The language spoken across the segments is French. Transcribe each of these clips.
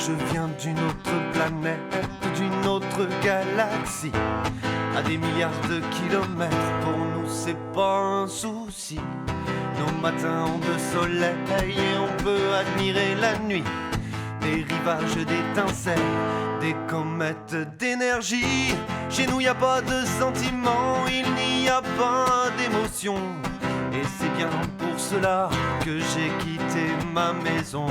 je viens d'une autre planète, d'une autre galaxie. À des milliards de kilomètres, pour nous c'est pas un souci. Nos matins ont de soleil et on peut admirer la nuit. Des rivages d'étincelles, des comètes d'énergie. Chez nous y a pas de sentiments, il n'y a pas d'émotion. Et c'est bien pour cela que j'ai quitté ma maison.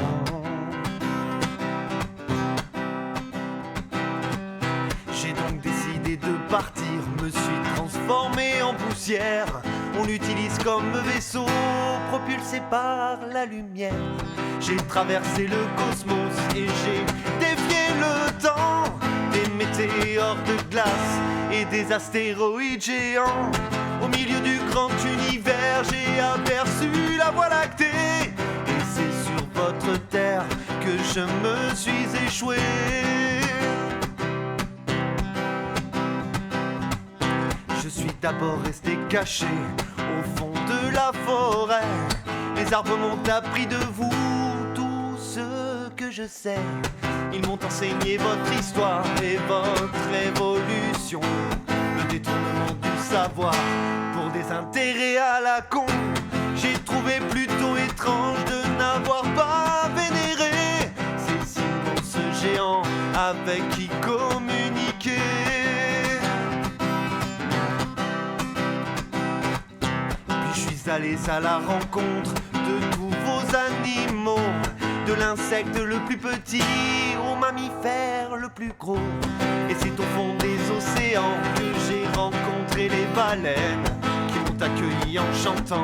J'ai donc décidé de partir, me suis transformé en poussière. On l'utilise comme vaisseau, propulsé par la lumière. J'ai traversé le cosmos et j'ai défié le temps. Des météores de glace et des astéroïdes géants. Au milieu du grand univers, j'ai aperçu la Voie lactée. Et c'est sur votre terre que je me suis échoué. Je suis d'abord resté caché au fond de la forêt. Les arbres m'ont appris de vous tout ce que je sais. Ils m'ont enseigné votre histoire et votre évolution. Le détournement du savoir pour des intérêts à la con. J'ai trouvé plutôt étrange de n'avoir pas vénéré ces immenses géants avec qui communiquer. Puis je suis allé à la rencontre de tous vos animaux, de l'insecte le plus petit au mammifère le plus gros. Et c'est au fond des océans que j'ai rencontré les baleines qui m'ont accueilli en chantant,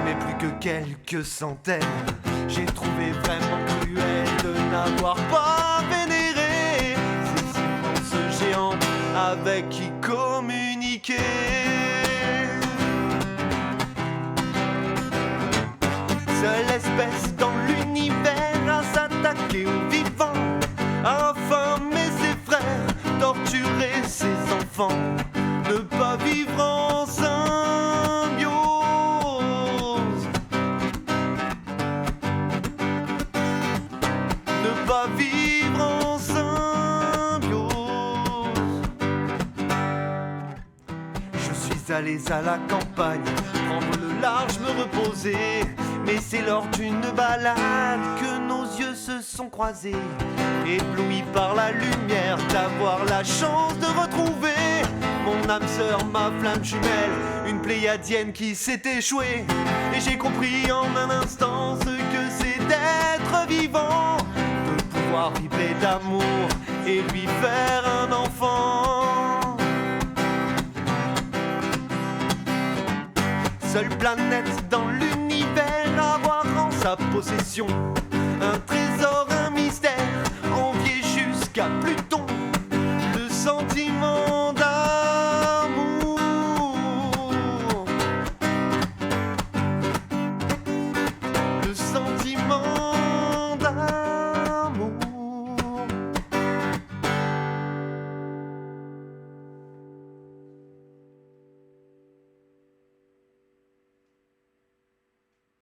mais plus que quelques centaines. J'ai trouvé vraiment cruel de n'avoir pas vénéré ces immenses géants avec qui communiquer. Seule espèce dans l'univers à s'attaquer aux vivants, à affamer ses frères, torturer ses enfants, ne pas vivre en symbiose. Ne pas vivre en symbiose. Je suis allé à la campagne, prendre le large, me reposer. Mais c'est lors d'une balade que nos yeux se sont croisés, éblouis par la lumière d'avoir la chance de retrouver mon âme sœur, ma flamme jumelle, une pléiadienne qui s'est échouée. Et j'ai compris en un instant ce que c'est d'être vivant, de pouvoir vibrer d'amour et lui faire un enfant. Seule planète dans l'univers à avoir en sa possession